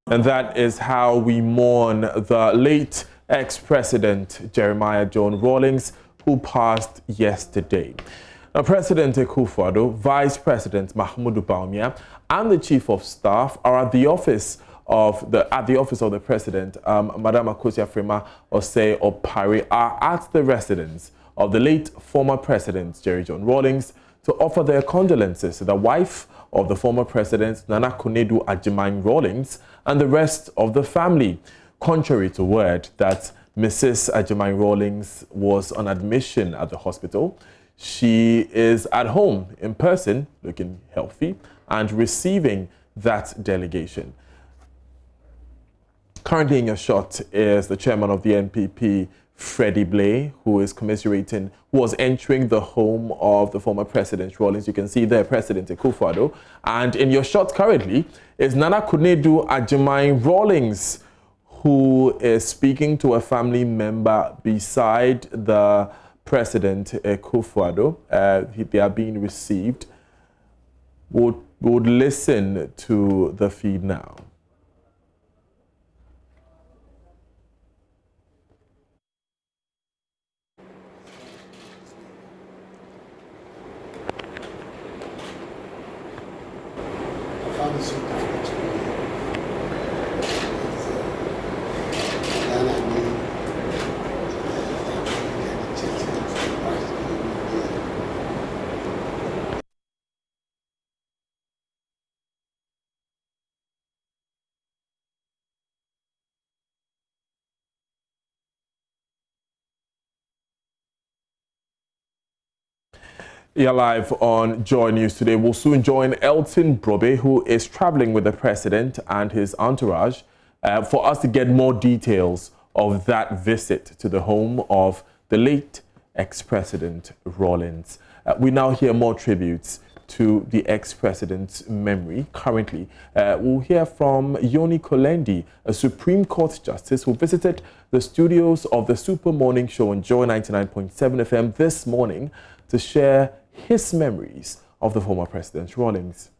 And that is how we mourn the late ex-president Jeremiah John Rollins, who passed yesterday. Now, President Akufo-Addo, Vice President Mahmoud Bawumia, and the Chief of Staff are at the office of the President. Madam Akosia Frema Osei Opari are at the residence of the late former President Jerry John Rollins to offer their condolences to the wife of the former President Nana Konadu Agyeman Rollins and the rest of the family, contrary to word that Mrs. Agyeman Rollins was on admission at the hospital. She is at home in person, looking healthy, and receiving that delegation. Currently in your shot is the chairman of the NPP, Freddie Blay, who is commiserating, who was entering the home of the former President Rollins. You can see there President Akufo-Addo. And in your shot currently is Nana Konadu Agyeman Rollins, who is speaking to a family member beside the President Akufo-Addo. They are being received. Would listen to the feed now. You're live on JoyNews today. We'll soon join Elton Brobe, who is traveling with the president and his entourage, for us to get more details of that visit to the home of the late ex-president Rollins. We now hear more tributes to the ex-president's memory. Currently, we'll hear from Yoni Kolendi, a Supreme Court justice who visited the studios of the Super Morning Show on Joy 99.7 FM this morning to share his memories of the former President Rollins.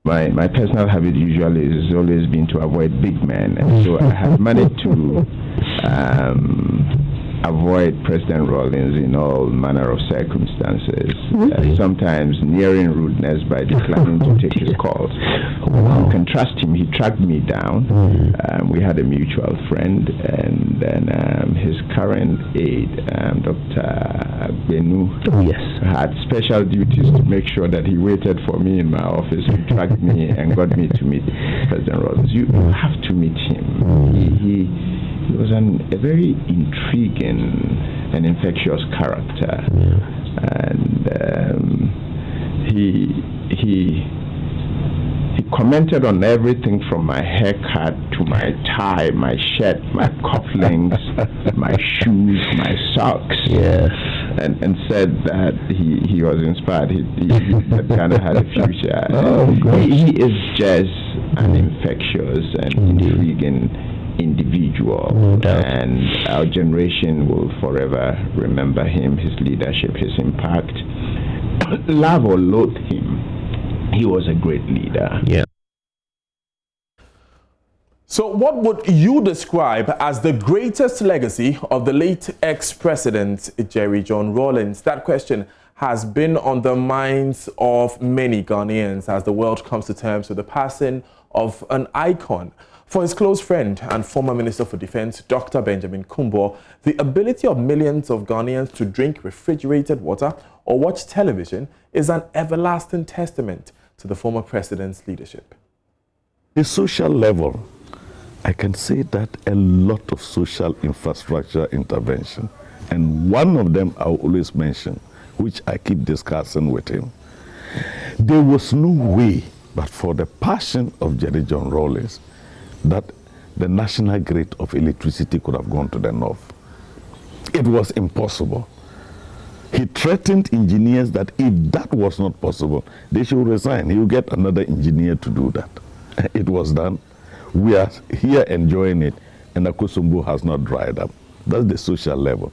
My personal habit usually has always been to avoid big men, and so I have managed to avoid President Rollins in all manner of circumstances. Sometimes nearing rudeness by declining to take his calls. You can trust him. He tracked me down. We had a mutual friend, and then his current aide, Dr. Benu, had special duties to make sure that he waited for me in my office. He tracked me and got me to meet President Rollins. You have to meet him. He was a very intriguing and infectious character, and he commented on everything from my haircut to my tie, my shirt, my cufflinks, my shoes, my socks. And said that he was inspired. That Ghana had a future. He is just an infectious and intriguing individual, and our generation will forever remember him, his leadership, his impact. Love or loathe him, he was a great leader. So what would you describe as the greatest legacy of the late ex-president Jerry John Rollins? That question has been on the minds of many Ghanaians as the world comes to terms with the passing of an icon. For his close friend and former Minister for Defense, Dr. Benjamin Kumbo, the ability of millions of Ghanaians to drink refrigerated water or watch television is an everlasting testament to the former president's leadership. The social level, I can say that a lot of social infrastructure intervention, and one of them I always mention, which I keep discussing with him. There was no way but for the passion of Jerry John Rollins that the national grid of electricity could have gone to the north. It was impossible. He threatened engineers that if that was not possible, they should resign. He would get another engineer to do that. It was done. We are here enjoying it, and Akosombo has not dried up. That's the social level.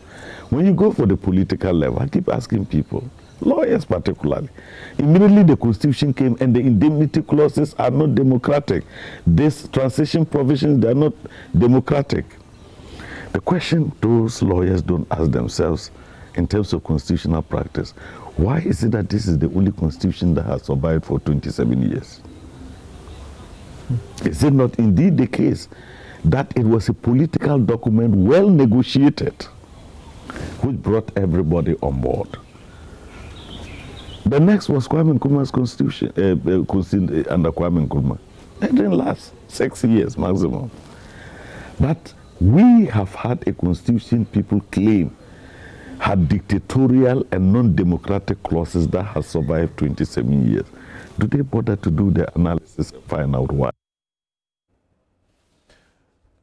When you go for the political level, I keep asking people, lawyers particularly. Immediately the Constitution came and the indemnity clauses are not democratic. These transition provisions, they are not democratic. The question those lawyers don't ask themselves in terms of constitutional practice, why is it that this is the only constitution that has survived for 27 years? Is it not indeed the case that it was a political document well negotiated which brought everybody on board? The next was Kwame Nkrumah's constitution, under Kwame Nkrumah. It didn't last 6 years maximum. But we have had a constitution people claim had dictatorial and non-democratic clauses that has survived 27 years. Do they bother to do the analysis and find out why?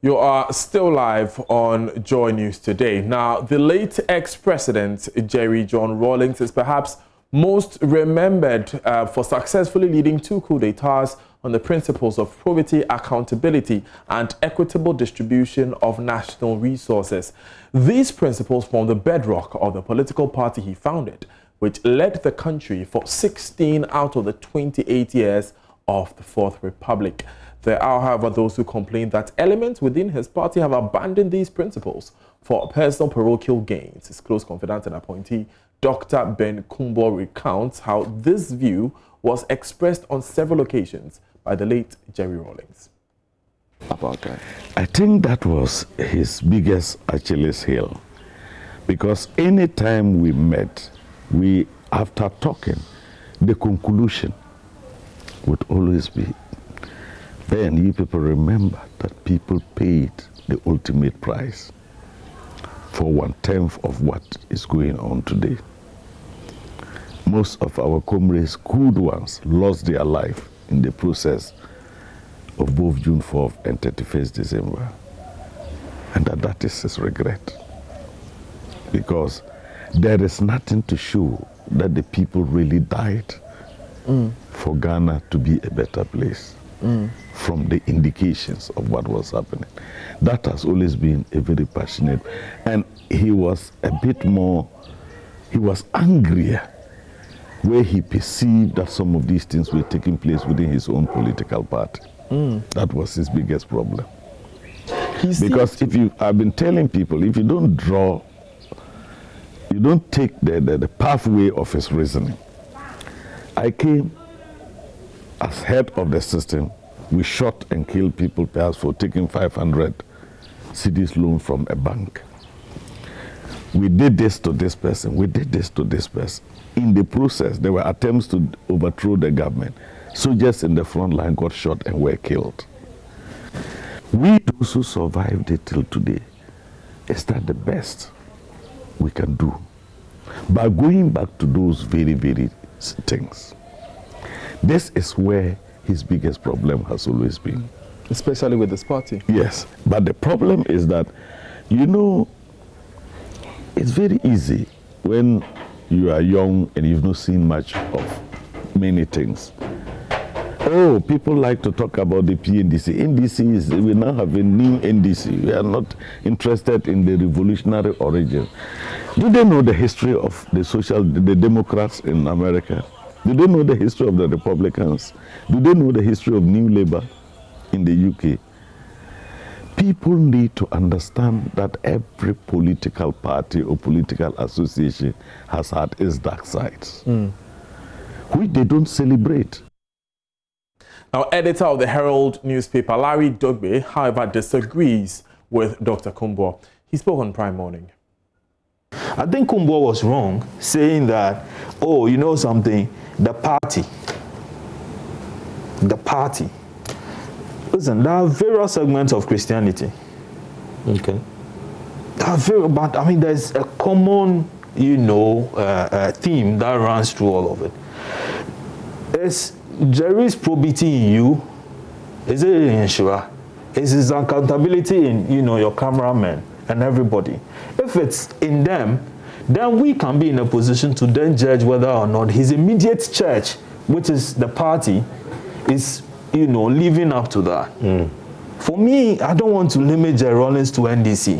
You are still live on Joy News today. Now, the late ex-president, Jerry John Rollins, is perhaps most remembered for successfully leading 2 coups d'etats on the principles of probity, accountability, and equitable distribution of national resources. These principles form the bedrock of the political party he founded, which led the country for 16 out of the 28 years of the Fourth Republic. There are, however, those who complain that elements within his party have abandoned these principles for personal parochial gains. His close confidant and appointee, Dr. Ben Kumbo, recounts how this view was expressed on several occasions by the late Jerry Rollins. About that. I think that was his biggest Achilles heel, because any time we met, after talking, the conclusion would always be, Ben, you people remember that people paid the ultimate price for 1/10 of what is going on today. Most of our comrades, good ones, lost their life in the process of both June 4th and 31st December. And that is his regret. Because there is nothing to show that the people really died for Ghana to be a better place. From the indications of what was happening. That has always been a very passionate, and he was a bit more, he was angrier where he perceived that some of these things were taking place within his own political party. That was his biggest problem. Because I've been telling people, if you don't draw, you don't take the pathway of his reasoning. I came as head of the system. We shot and killed people perhaps for taking 500 cedis loan from a bank. We did this to this person. We did this to this person. In the process, there were attempts to overthrow the government. Soldiers in the front line got shot and were killed. We those who survived it till today, is that the best we can do? By going back to those very, very things. This is where his biggest problem has always been. Especially with this party. Yes, but the problem is that, you know, it's very easy when you are young and you've not seen much of many things. Oh, people like to talk about the PNDC. NDC is, we now have a new NDC. We are not interested in the revolutionary origin. Do they know the history of the Democrats in America? Do they know the history of the Republicans? Do they know the history of New Labour in the UK? People need to understand that every political party or political association has had its dark sides, which they don't celebrate. Now, editor of the Herald newspaper, Larry Dogbe, however, disagrees with Dr. Kumbo. He spoke on Prime Morning. I think Kumbo was wrong saying that, oh, you know something, the party. Listen, there are various segments of Christianity. Okay. There are but I mean, there's a common, you know, theme that runs through all of it. Is Jerry's probity in you? Is it in Shira? Is his accountability in, you know, your cameraman and everybody? If it's in them, then we can be in a position to then judge whether or not his immediate church, which is the party, is, you know, living up to that. For me, I don't want to limit Jerry Rollins to NDC.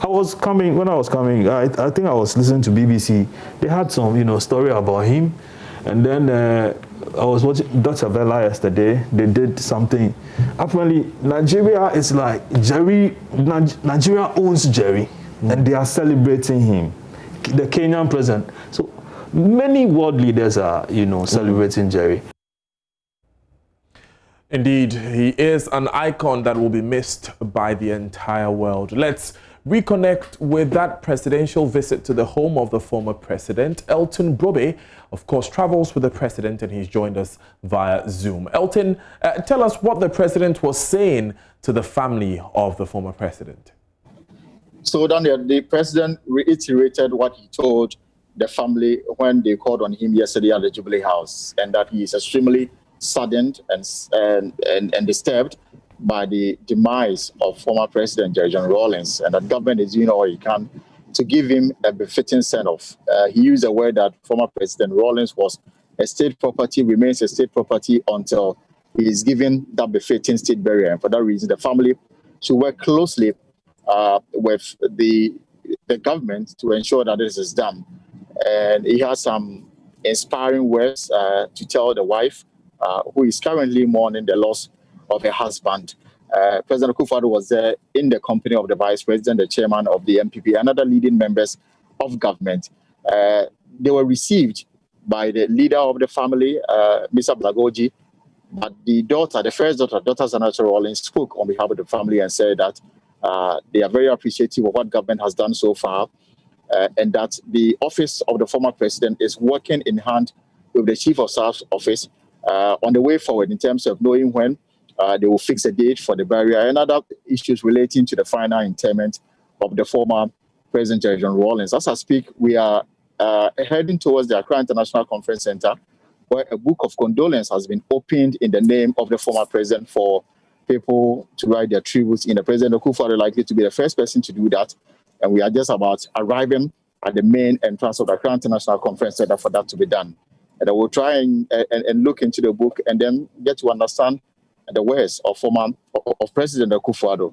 When I was coming, I think I was listening to BBC. They had some, story about him. And then I was watching Dr. Vela yesterday. They did something. Apparently, Nigeria is like Nigeria owns Jerry, and they are celebrating him, the Kenyan president. So many world leaders are, celebrating Jerry. Indeed, he is an icon that will be missed by the entire world. Let's reconnect with that presidential visit to the home of the former president. Elton Brobe, of course, travels with the president, and he's joined us via Zoom. Elton, tell us what the president was saying to the family of the former president. So, Daniel, the president reiterated what he told the family when they called on him yesterday at the Jubilee House, and that he is extremely saddened and disturbed by the demise of former President Jerry John Rollins, and that government is doing all it can to give him a befitting send-off. He used the word that former President Rollins was a state property, remains a state property until he is given that befitting state burial. And for that reason, the family should work closely with the government to ensure that this is done. And he has some inspiring words to tell the wife, who is currently mourning the loss of her husband. President Akufo-Addo was there in the company of the vice president, the chairman of the MPP, and other leading members of government. They were received by the leader of the family, Mr. Blagoji, but the first daughter, Dr. Zanata Rollins, spoke on behalf of the family and said that they are very appreciative of what government has done so far, and that the office of the former president is working in hand with the chief of staff's office on the way forward in terms of knowing when they will fix a date for the burial and other issues relating to the final interment of the former President Jerry John Rollins. As I speak, we are heading towards the Accra International Conference Center, where a book of condolence has been opened in the name of the former president for people to write their tributes in. The President Akufo-Addo likely to be the first person to do that, and we are just about arriving at the main entrance of the Accra International Conference Center for that to be done. And I will try and look into the book and then get to understand the words of President Akufo-Addo.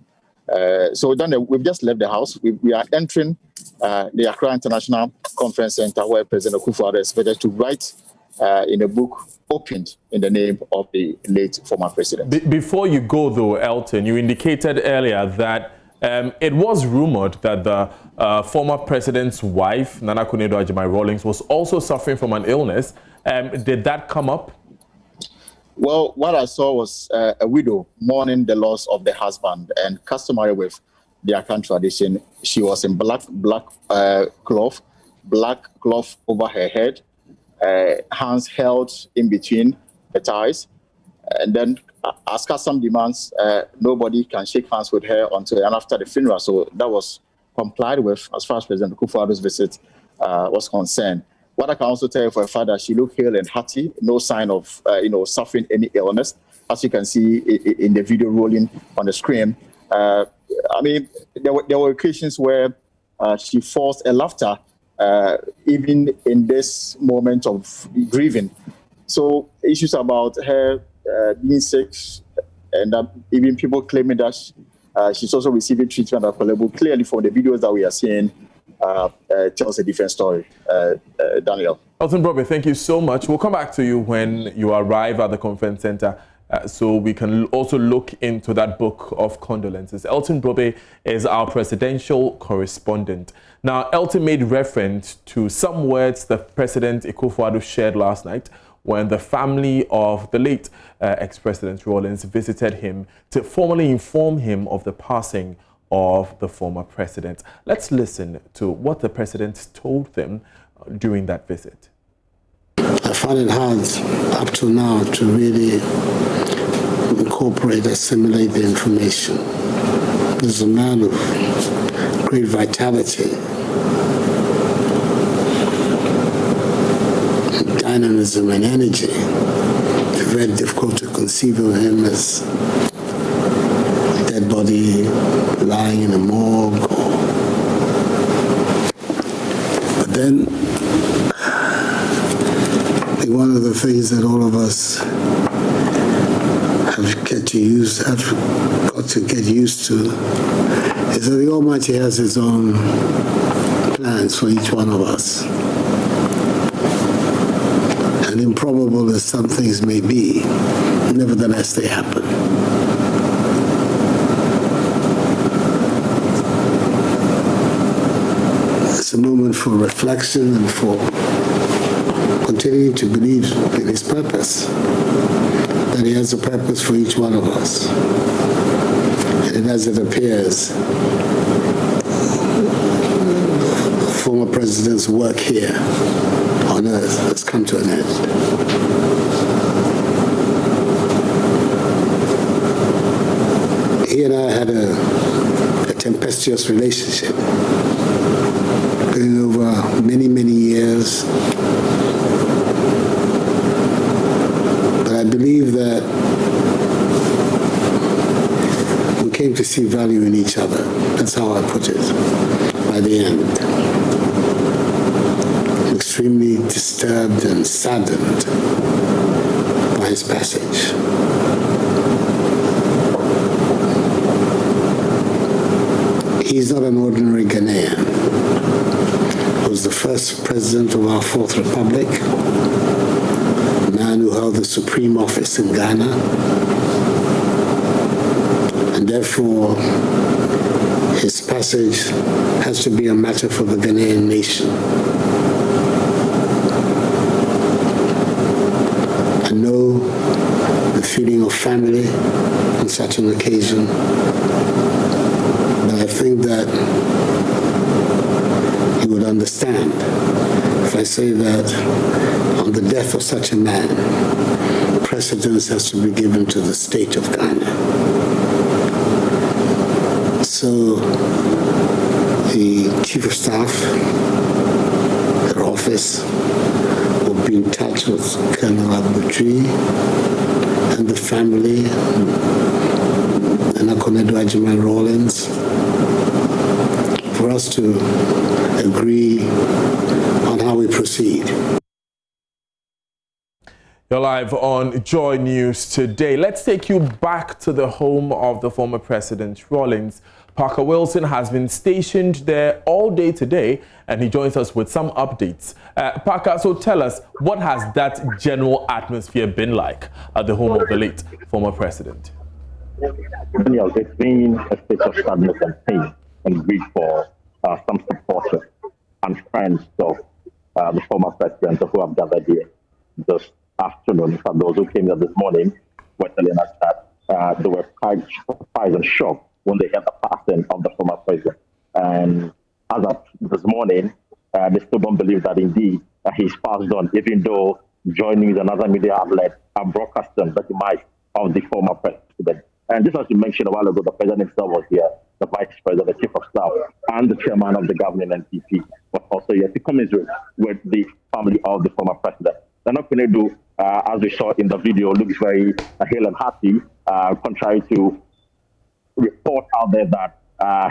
So then we've just left the house. We are entering the Accra International Conference Center, where President Akufo-Addo is expected to write in a book opened in the name of the late former president. Before you go, though, Elton, you indicated earlier that it was rumored that the former president's wife, Nana Konadu Agyemang Rawlings, was also suffering from an illness. Did that come up? Well, what I saw was a widow mourning the loss of the husband, and customary with the Akan tradition, she was in black cloth over her head, hands held in between the thighs, and then as custom demands, nobody can shake hands with her until and after the funeral. So that was complied with as far as President Akufo-Addo's visit was concerned. What I can also tell you for a fact that she looked hale and hearty, no sign of suffering any illness, as you can see in the video rolling on the screen. I mean, there were occasions where she forced a laughter, even in this moment of grieving. So issues about her being sick, and even people claiming that she's also receiving treatment at Kolebo, clearly from the videos that we are seeing, tells a different story. Daniel. Elton Brobe, thank you so much. We'll come back to you when you arrive at the conference center, so we can also look into that book of condolences. Elton Brobe is our presidential correspondent. Now, Elton made reference to some words that President Akufo-Addo shared last night when the family of the late ex-president Rollins visited him to formally inform him of the passing of the former president. Let's listen to what the president told them during that visit. I find it hard up to now to really incorporate, assimilate the information. He's a man of great vitality, dynamism and energy. It's very difficult to conceive of him as a dead body lying in a morgue. But then, I think one of the things that all of us have got to get used to is that the Almighty has His own plans for each one of us. And improbable as some things may be, nevertheless they happen. It's a moment for reflection and for continuing to believe in His purpose, that He has a purpose for each one of us. And as it appears, the former president's work here on earth has come to an end. He and I had a tempestuous relationship going over many, many years. But I believe that we came to see value in each other. That's how I put it by the end. Extremely disturbed and saddened by his passage. He's not an ordinary Ghanaian. He was the first president of our Fourth Republic, a man who held the supreme office in Ghana, and therefore his passage has to be a matter for the Ghanaian nation. I know the feeling of family on such an occasion, but I think that you would understand if I say that on the death of such a man, precedence has to be given to the state of Ghana. So the Chief of Staff, their office, will be in touch with Colonel Abutri and the family, and Akonedo Ajiman Rollins, for us to agree on how we proceed. You're live on Joy News today. Let's take you back to the home of the former President Rollins. Parker Wilson has been stationed there all day today, and he joins us with some updates. Parker, so tell us, what has that general atmosphere been like at the home of the late former president? Daniel, it's been a state of sadness and pain and grief for some supporters and friends of the former president who have gathered here this afternoon. In fact, those who came here this morning were telling us that they were quite surprised and shocked when they heard the passing of the former president. And as of this morning, they still don't believe that indeed he's passed on, even though JoyNews and other media outlets are broadcasting the demise of the former president. And just as you mentioned a while ago, the president himself was here, the vice president, the chief of staff, and the chairman of the governing NPP was also here to commiserate with the family of the former president. Nana Konedu, as we saw in the video, looks very hale and hearty, contrary to report out there that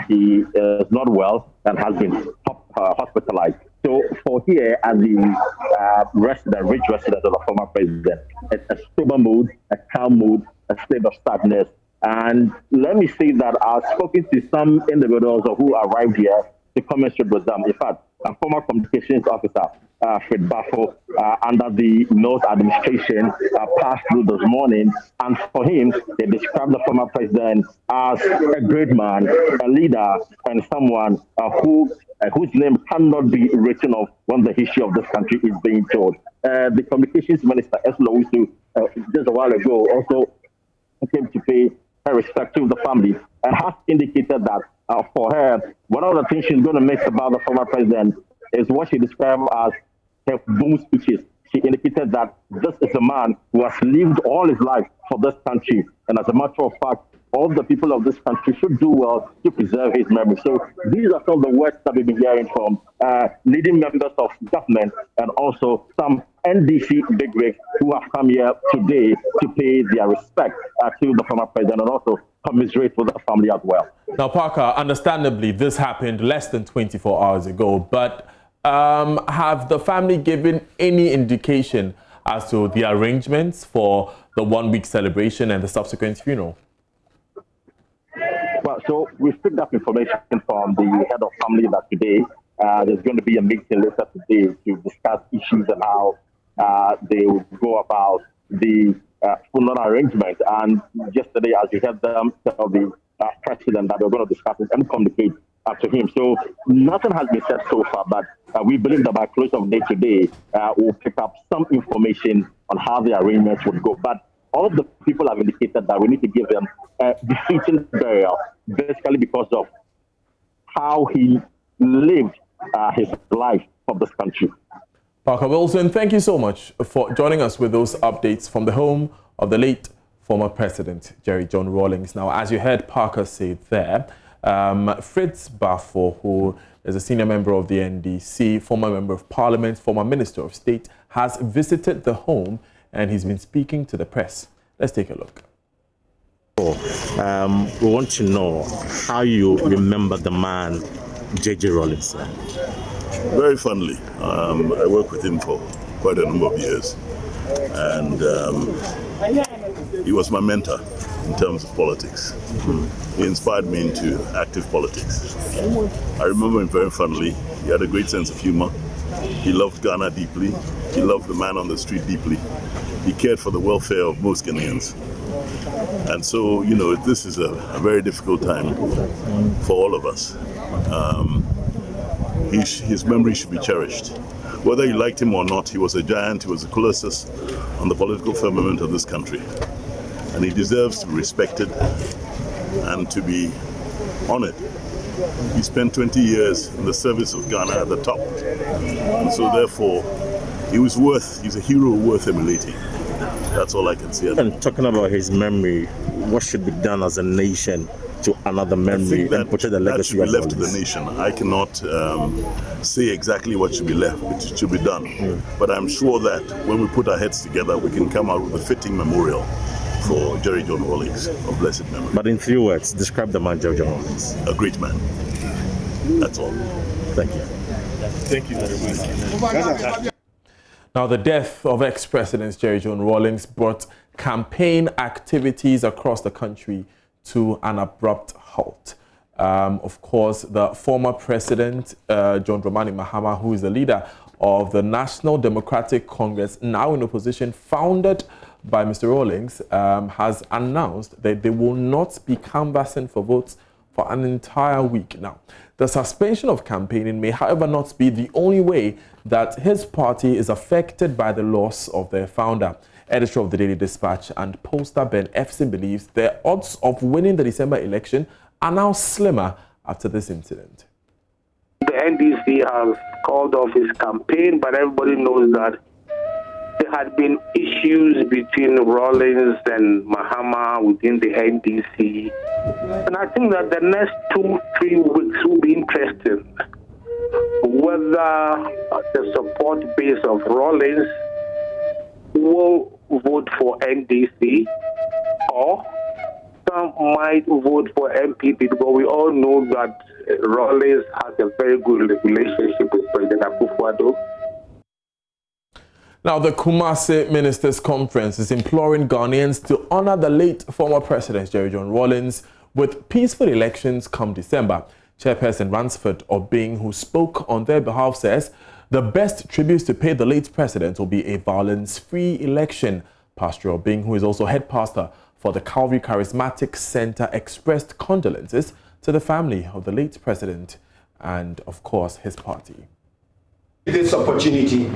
he is not well and has been hospitalized. So for here, as the rich resident of the former president, it's a sober mood, a calm mood, a state of sadness. And let me say that I've spoken to some individuals who arrived here to commiserate with them. In fact, a former communications officer, Fred Baffo, under the North administration, passed through this morning. And for him, they described the former president as a great man, a leader, and someone whose name cannot be written off when the history of this country is being told. The communications minister, Eslo Usu, just a while ago, also came to pay her respect to the family and has indicated that for her, one of the things she's going to miss about the former president is what she described as her boom speeches. She indicated that this is a man who has lived all his life for this country. And as a matter of fact, all the people of this country should do well to preserve his memory. So these are some of the words that we've been hearing from leading members of government and also some NDC bigwigs who have come here today to pay their respect to the former president and also commiserate with the family as well. Now, Parker, understandably, this happened less than 24 hours ago, but have the family given any indication as to the arrangements for the one-week celebration and the subsequent funeral? Well, So we've picked up information from the head of family that today there's going to be a meeting later today to discuss issues and how they will go about the funeral arrangement. And yesterday, as you heard them tell the president that they're going to discuss it and communicate to him. So nothing has been said so far, but we believe that by close of day today, we'll pick up some information on how the arrangements would go. But all of the people have indicated that we need to give them befitting burial, basically because of how he lived his life for this country. Parker Wilson, thank you so much for joining us with those updates from the home of the late former President Jerry John Rawlings. Now, as you heard Parker say there, Fritz Bafo, who is a senior member of the NDC, former member of Parliament, former Minister of State, has visited the home and he's been speaking to the press. Let's take a look. We want to know how you remember the man, J.J. Rollins. Very fondly. I worked with him for quite a number of years, and he was my mentor in terms of politics. He inspired me into active politics. I remember him very fondly. He had a great sense of humor. He loved Ghana deeply. He loved the man on the street deeply. He cared for the welfare of most Ghanaians. And so, you know, this is a very difficult time for all of us. His memory should be cherished. Whether you liked him or not, he was a giant, he was a colossus on the political firmament of this country. And he deserves to be respected and to be honored. He spent 20 years in the service of Ghana at the top. And so therefore, he's a hero worth emulating. That's all I can say. And talking about his memory, what should be done as a nation to another memory and portray the legacy that should be of left to the nation. I cannot say exactly what should be left, it should be done. But I'm sure that when we put our heads together, we can come out with a fitting memorial for Jerry John Rawlings of blessed memory. But in 3 words, describe the man Jerry John Rawlings. A great man. That's all. Thank you. Thank you very much. Now, the death of ex-President Jerry John Rawlings brought campaign activities across the country to an abrupt halt. Of course, the former president, John Dramani Mahama, who is the leader of the National Democratic Congress, now in opposition, founded by Mr. Rawlings, has announced that they will not be canvassing for votes for an entire week. Now, the suspension of campaigning may, however, not be the only way that his party is affected by the loss of their founder. Editor of the Daily Dispatch and pollster Ben Efson believes the odds of winning the December election are now slimmer after this incident. The NDC has called off his campaign, but everybody knows that there had been issues between Rollins and Mahama within the NDC. And I think that the next 2-3 weeks will be interesting. Whether the support base of Rollins will vote for NDC or some might vote for MPP, because we all know that Rollins has a very good relationship with President Akufo-Addo. Now, the Kumasi Ministers' Conference is imploring Ghanaians to honor the late former President Jerry John Rawlings with peaceful elections come December. Chairperson Ransford Obing, who spoke on their behalf, says the best tributes to pay the late president will be a violence-free election. Pastor Obing, who is also head pastor for the Calvary Charismatic Center, expressed condolences to the family of the late president and, of course, his party. This opportunity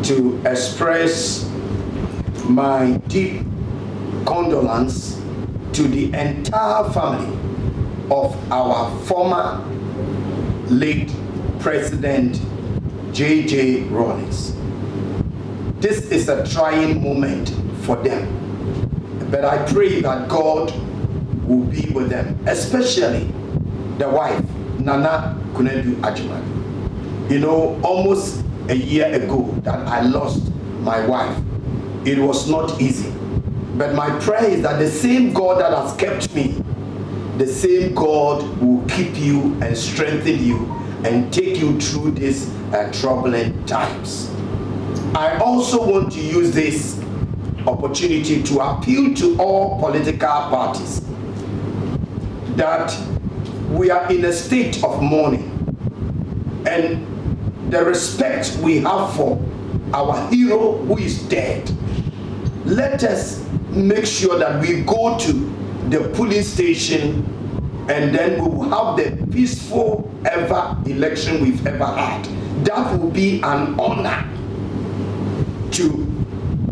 to express my deep condolence to the entire family of our former late President J.J. Rollins. This is a trying moment for them, but I pray that God will be with them, especially the wife, Nana Kunedu Ajimadu. You know, almost a year ago that I lost my wife. It was not easy. But my prayer is that the same God that has kept me, the same God will keep you and strengthen you and take you through these troubling times. I also want to use this opportunity to appeal to all political parties that we are in a state of mourning, and the respect we have for our hero who is dead, let us make sure that we go to the police station, and then we will have the peaceful ever election we've ever had. That will be an honor to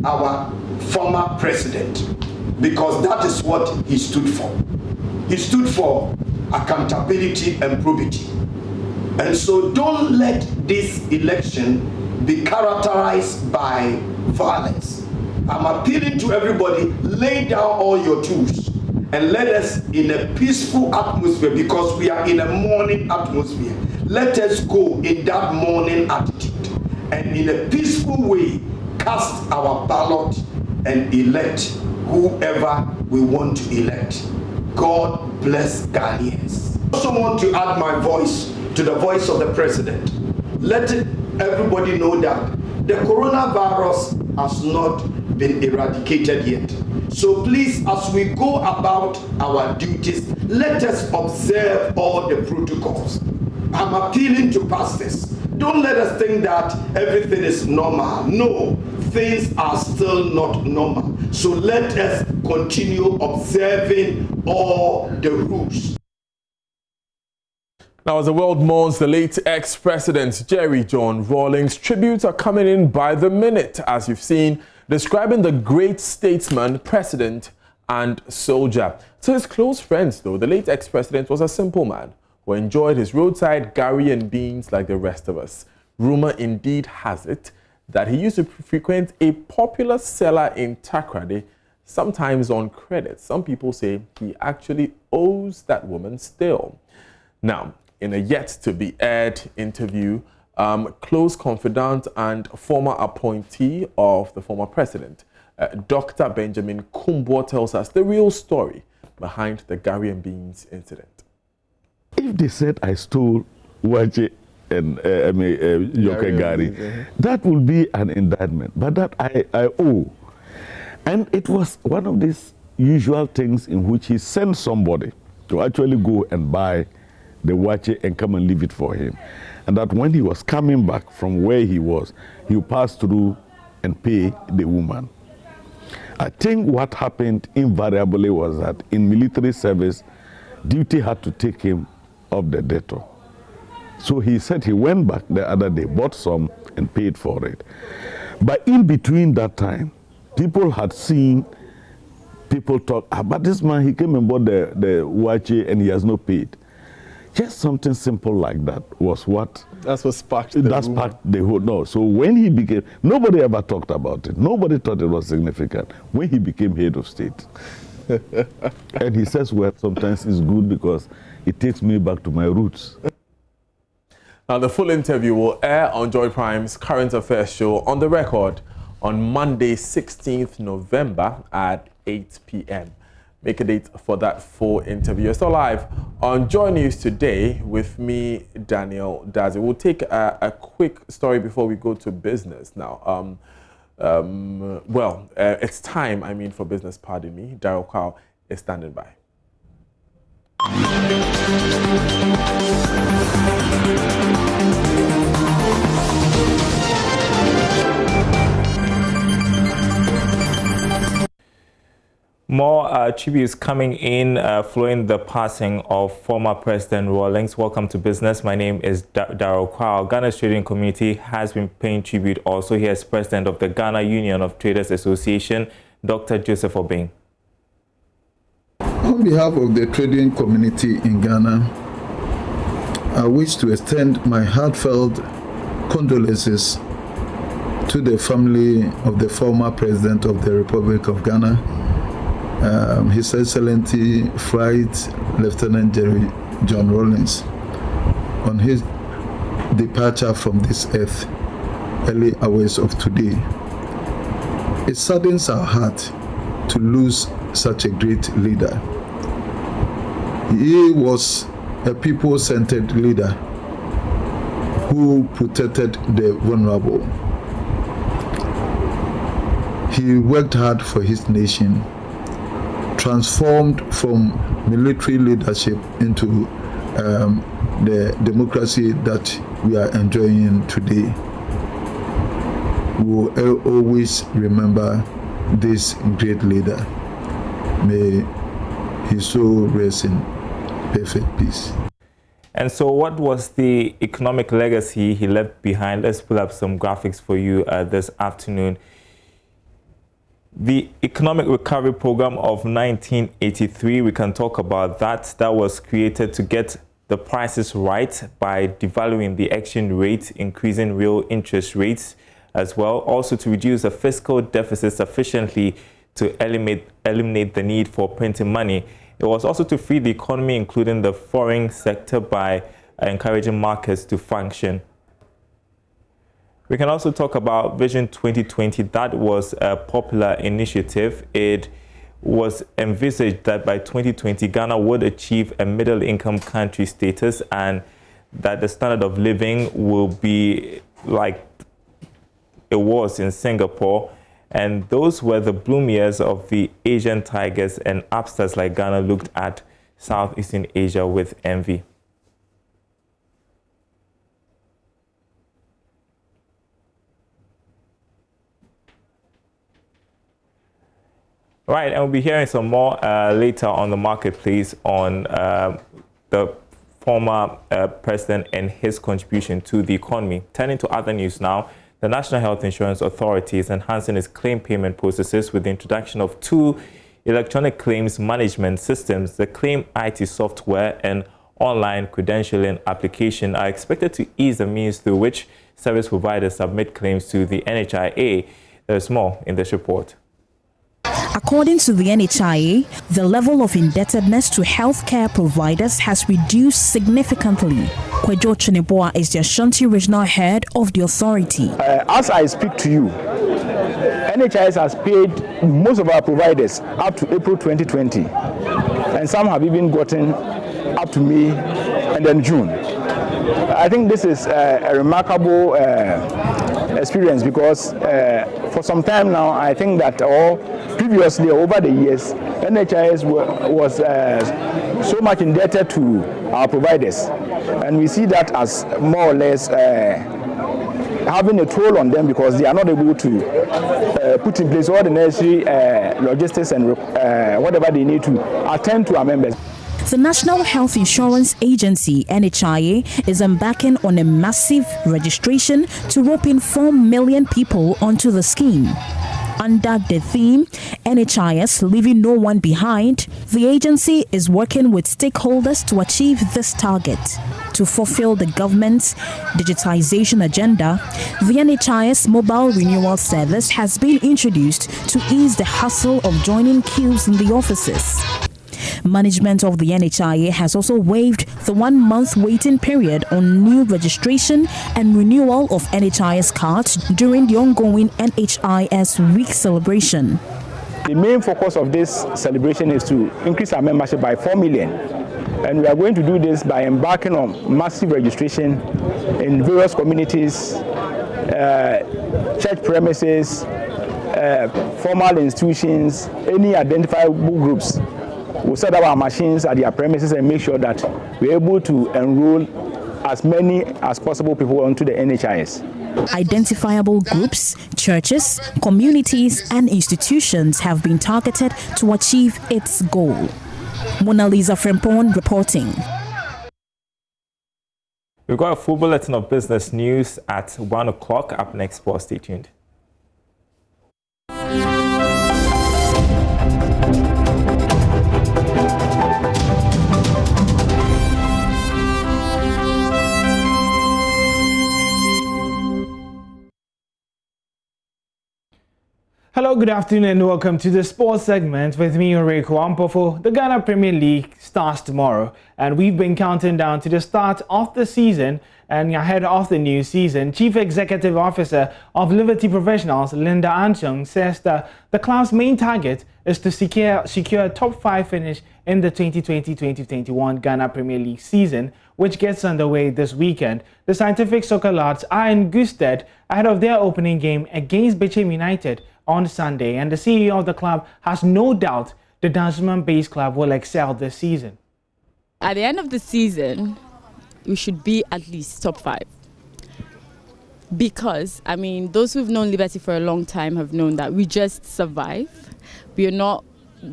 our former president, because that is what he stood for. He stood for accountability and probity. And so don't let this election be characterized by violence. I'm appealing to everybody, lay down all your tools and let us in a peaceful atmosphere, because we are in a mourning atmosphere. Let us go in that mourning attitude and in a peaceful way cast our ballot and elect whoever we want to elect. God bless Ghanaians. I also want to add my voice to the voice of the president. Let everybody know that the coronavirus has not been eradicated yet. So please, as we go about our duties, let us observe all the protocols. I'm appealing to pastors. Don't let us think that everything is normal. No, things are still not normal. So let us continue observing all the rules. Now, as the world mourns the late ex-president Jerry John Rawlings, tributes are coming in by the minute, as you've seen, describing the great statesman, president, and soldier. To his close friends, though, the late ex-president was a simple man who enjoyed his roadside gari and beans like the rest of us. Rumor indeed has it that he used to frequent a popular cellar in Takoradi, sometimes on credit. Some people say he actually owes that woman still. Now, in a yet-to-be-aired interview, close confidant and former appointee of the former president, Dr. Benjamin Kumbo, tells us the real story behind the gari and beans incident. If they said I stole Wache and Yoke Gari, that would be an indictment, but that I owe. And it was one of these usual things in which he sent somebody to actually go and buy the Wache and come and leave it for him. And that when he was coming back from where he was, he would pass through and pay the woman. I think what happened invariably was that in military service, duty had to take him off the debtor. So he said he went back the other day, bought some and paid for it. But in between that time, people had seen people talk, but this man, he came and bought the Wache and he has not paid. Just something simple like that was what... That's what sparked the whole... No, so when he became... Nobody ever talked about it. Nobody thought it was significant. When he became head of state. And he says, well, sometimes it's good because it takes me back to my roots. Now, the full interview will air on Joy Prime's Current Affairs show On The Record on Monday, 16th November at 8 p.m. Make a date for that full interview. It's still live on JoyNews today with me, Daniel Dazi. We'll take a quick story before we go to business now. It's time, for business, pardon me. Daryl Kwao is standing by. More tributes coming in following the passing of former President Rawlings. Welcome to business. My name is Daryl Kwao. Ghana's trading community has been paying tribute also. Here's President of the Ghana Union of Traders Association, Dr. Joseph Obeng. On behalf of the trading community in Ghana, I wish to extend my heartfelt condolences to the family of the former President of the Republic of Ghana, His Excellency Flight Lieutenant Jerry John Rawlings, on his departure from this earth early hours of today. It saddens our heart to lose such a great leader. He was a people-centered leader who protected the vulnerable. He worked hard for his nation, transformed from military leadership into the democracy that we are enjoying today. We will always remember this great leader. May his soul rest in perfect peace. And so what was the economic legacy he left behind? Let's pull up some graphics for you this afternoon. The Economic Recovery Program of 1983, we can talk about that. That was created to get the prices right by devaluing the exchange rate, increasing real interest rates as well. Also to reduce the fiscal deficit sufficiently to eliminate the need for printing money. It was also to free the economy, including the foreign sector, by encouraging markets to function. We can also talk about Vision 2020. That was a popular initiative. It was envisaged that by 2020, Ghana would achieve a middle-income country status and that the standard of living will be like it was in Singapore. And those were the bloom years of the Asian tigers, and upstarts like Ghana looked at Southeastern Asia with envy. Right, and we'll be hearing some more later on the marketplace on the former president and his contribution to the economy. Turning to other news now, the National Health Insurance Authority is enhancing its claim payment processes with the introduction of 2 electronic claims management systems. The claim IT software and online credentialing application are expected to ease the means through which service providers submit claims to the NHIA. There's more in this report. According to the NHIA, the level of indebtedness to healthcare providers has reduced significantly. Kwejo Chineboa is the Ashanti Regional Head of the authority. As I speak to you, NHIS has paid most of our providers up to April 2020, and some have even gotten up to May and then June. I think this is a remarkable experience because for some time now, I think that previously over the years, NHIS was so much indebted to our providers, and we see that as more or less having a toll on them because they are not able to put in place all the necessary logistics and whatever they need to attend to our members. The National Health Insurance Agency, NHIA, is embarking on a massive registration to rope in 4 million people onto the scheme. Under the theme, NHIS leaving no one behind, the agency is working with stakeholders to achieve this target. To fulfill the government's digitization agenda, the NHIS mobile renewal service has been introduced to ease the hassle of joining queues in the offices. Management of the NHIA has also waived the 1-month waiting period on new registration and renewal of NHIS cards during the ongoing NHIS Week celebration. The main focus of this celebration is to increase our membership by 4 million. And we are going to do this by embarking on massive registration in various communities, church premises, formal institutions, any identifiable groups. We'll set up our machines at their premises and make sure that we're able to enroll as many as possible people onto the NHIS. Identifiable groups, churches, communities, and institutions have been targeted to achieve its goal. Mona Lisa Frempon reporting. We've got a full bulletin of business news at 1 o'clock. Up next, stay tuned. Hello, good afternoon and welcome to the sports segment with me, Oreko Ampofo. The Ghana Premier League starts tomorrow and we've been counting down to the start of the season and ahead of the new season. Chief Executive Officer of Liberty Professionals, Linda Anchong, says that the club's main target is to secure a top 5 finish in the 2020-2021 Ghana Premier League season, which gets underway this weekend. The Scientific Soccer Lords are in good stead ahead of their opening game against Bechem United on Sunday, and the CEO of the club has no doubt the Dansoman-based club will excel this season? At the end of the season, we should be at least top 5. Because, I mean, those who've known Liberty for a long time have known that we just survive. We are not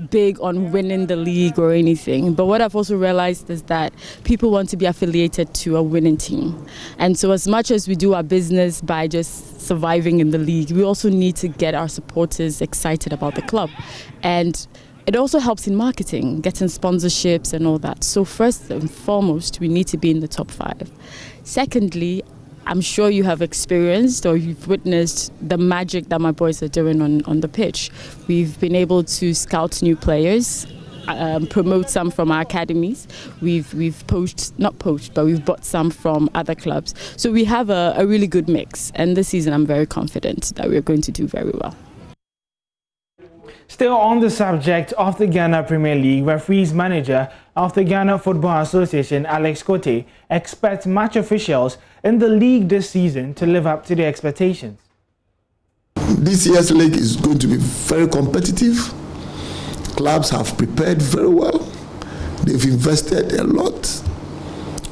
big on winning the league or anything. But what I've also realized is that people want to be affiliated to a winning team. And so as much as we do our business by just surviving in the league, we also need to get our supporters excited about the club. And it also helps in marketing, getting sponsorships and all that. So first and foremost, we need to be in the top 5. Secondly, I'm sure you have experienced or you've witnessed the magic that my boys are doing on the pitch. We've been able to scout new players, promote some from our academies. We've bought some from other clubs. So we have a really good mix. And this season, I'm very confident that we're going to do very well. Still on the subject of the Ghana Premier League, referees manager of the Ghana Football Association, Alex Kote, expects match officials in the league this season to live up to the expectations. This year's league is going to be very competitive. Clubs have prepared very well. They've invested a lot.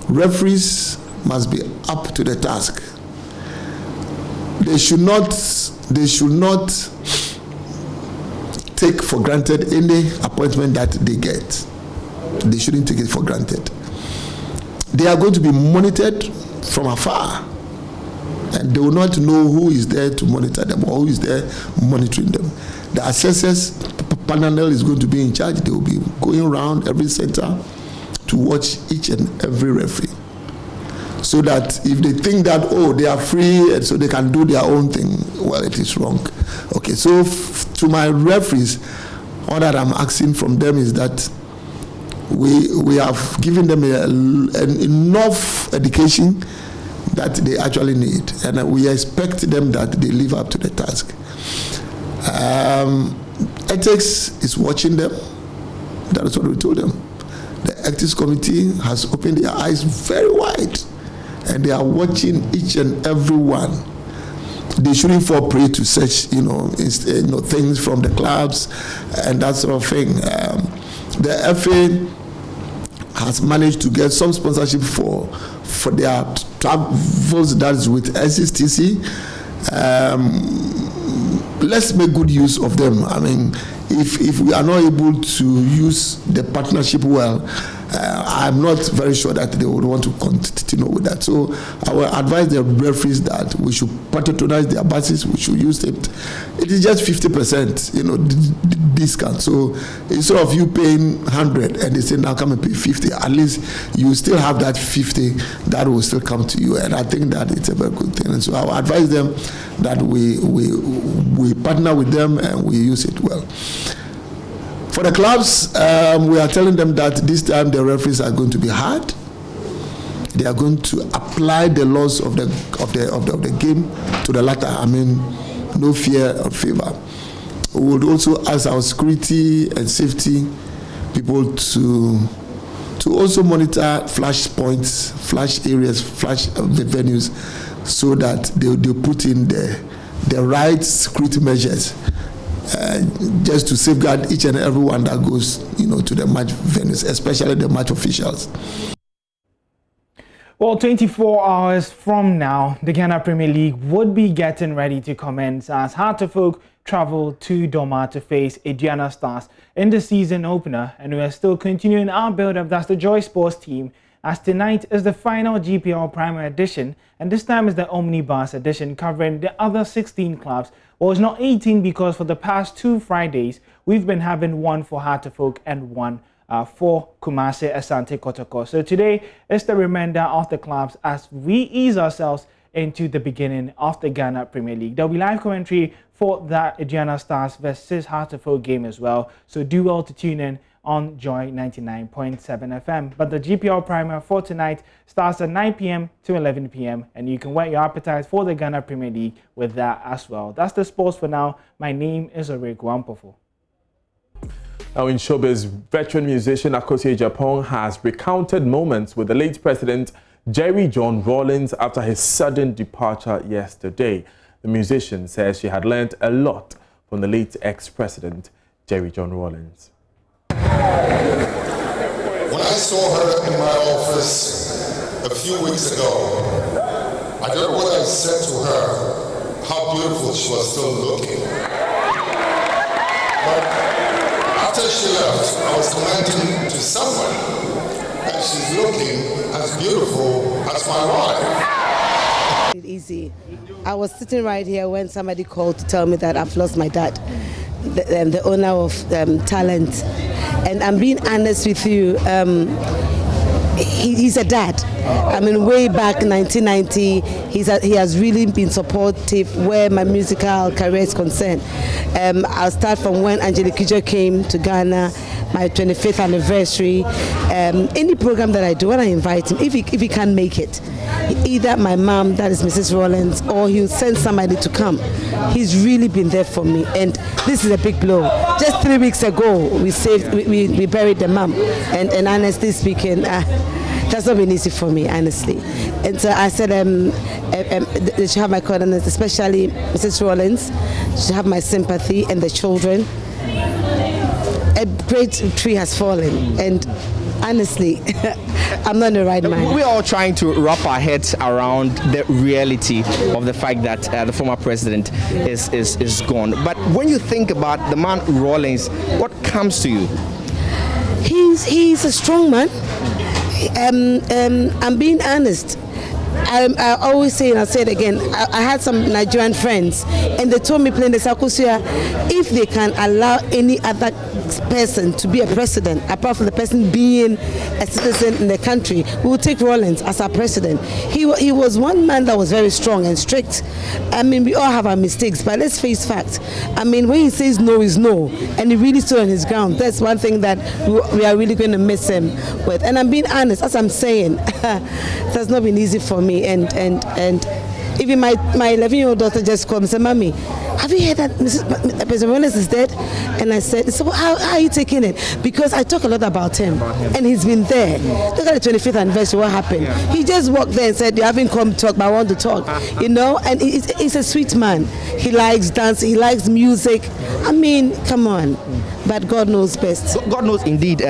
Referees must be up to the task. They should not take for granted any appointment that they get. They shouldn't take it for granted. They are going to be monitored from afar, and they will not know who is there to monitor them or who is there monitoring them. The assessors panel is going to be in charge. They will be going around every center to watch each and every referee, so that if they think that, oh, they are free and so they can do their own thing, well, it is wrong. Okay, so to my referees, all that I'm asking from them is that we have given them enough education that they actually need, and we expect them that they live up to the task. Ethics is watching them. That is what we told them. The ethics committee has opened their eyes very wide, and they are watching each and every one. They shouldn't fall prey to such, things from the clubs and that sort of thing. The FA has managed to get some sponsorship for their travels, that is with SSTC. Let's make good use of them. I mean, if we are not able to use the partnership well, I'm not very sure that they would want to continue with that. So I will advise the referees that we should patronize their buses. We should use it. It is just 50%, discount. So instead of you paying 100 and they say now come and pay 50, at least you still have that 50 that will still come to you. And I think that it's a very good thing. And so I will advise them that we partner with them and we use it well. For the clubs, we are telling them that this time the referees are going to be hard. They are going to apply the laws of the game to the latter. I mean, no fear or favor. We would also ask our security and safety people to also monitor flash points, flash areas, flash venues, so that they put in the right security measures. Just to safeguard each and every one that goes, to the match venues, especially the match officials. Well, 24 hours from now, the Ghana Premier League would be getting ready to commence as Hartlepool travel to Doma to face Aduana Stars in the season opener, and we are still continuing our build-up. That's the Joy Sports team, as tonight is the final GPL Primer edition, and this time is the Omnibus edition covering the other 16 clubs. Well, it's not 18 because for the past 2 Fridays, we've been having one for Hartlepool and one for Kumasi Asante Kotoko. So today is the remainder of the clubs as we ease ourselves into the beginning of the Ghana Premier League. There'll be live commentary for that Aduana Stars versus Hartlepool game as well. So do well to tune in on Joy 99.7 FM. But the GPL Primer for tonight starts at 9 p.m. to 11 p.m. and you can whet your appetite for the Ghana Premier League with that as well. That's the sports for now. My name is Orek Wampofo. Now in showbiz, veteran musician Akosua Agyapong has recounted moments with the late president Jerry John Rollins after his sudden departure yesterday. The musician says she had learned a lot from the late ex-president Jerry John Rollins. When I saw her in my office a few weeks ago, I don't know what I said to her, how beautiful she was still looking. But after she left, I was commenting to someone that she's looking as beautiful as my wife. Easy. I was sitting right here when somebody called to tell me that I've lost my dad, the owner of Talent. And I'm being honest with you, he's a dad. I mean, way back in 1990, he has really been supportive where my musical career is concerned. I'll start from when Angelique Kidjo came to Ghana, my 25th anniversary. Any program that I do, when I invite him, if he can't make it, either my mom, that is Mrs. Rollins, or he'll send somebody to come. He's really been there for me, and this is a big blow. Just 3 weeks ago, we buried the mom, and honestly speaking, that's not been easy for me, honestly. And so I said, they should have my coordinates, especially Mrs. Rollins. She should have my sympathy, and the children. A great tree has fallen, and honestly, I'm not in the right mind. We're all trying to wrap our heads around the reality of the fact that the former president is gone. But when you think about the man Rollins, what comes to you? He's a strong man. I'm being honest. I always say, and I'll say it again, I had some Nigerian friends, and they told me plain the Sakusia, if they can allow any other person to be a president, apart from the person being a citizen in the country, we will take Rollins as our president. He was one man that was very strong and strict. I mean, we all have our mistakes, but let's face facts. I mean, when he says no is no, and he really stood on his ground, that's one thing that we are really going to miss him with. And I'm being honest, as I'm saying, that's not been easy for me. And even my 11-year-old daughter just called me and said, "Mommy, have you heard that President Rollins is dead?" And I said, "So how are you taking it?" Because I talk a lot about him, and he's been there. Look at the 25th anniversary, what happened? Yeah. He just walked there and said, "You haven't come to talk, but I want to talk." You know, and he's a sweet man. He likes dancing, he likes music. I mean, come on. But God knows best. God knows indeed.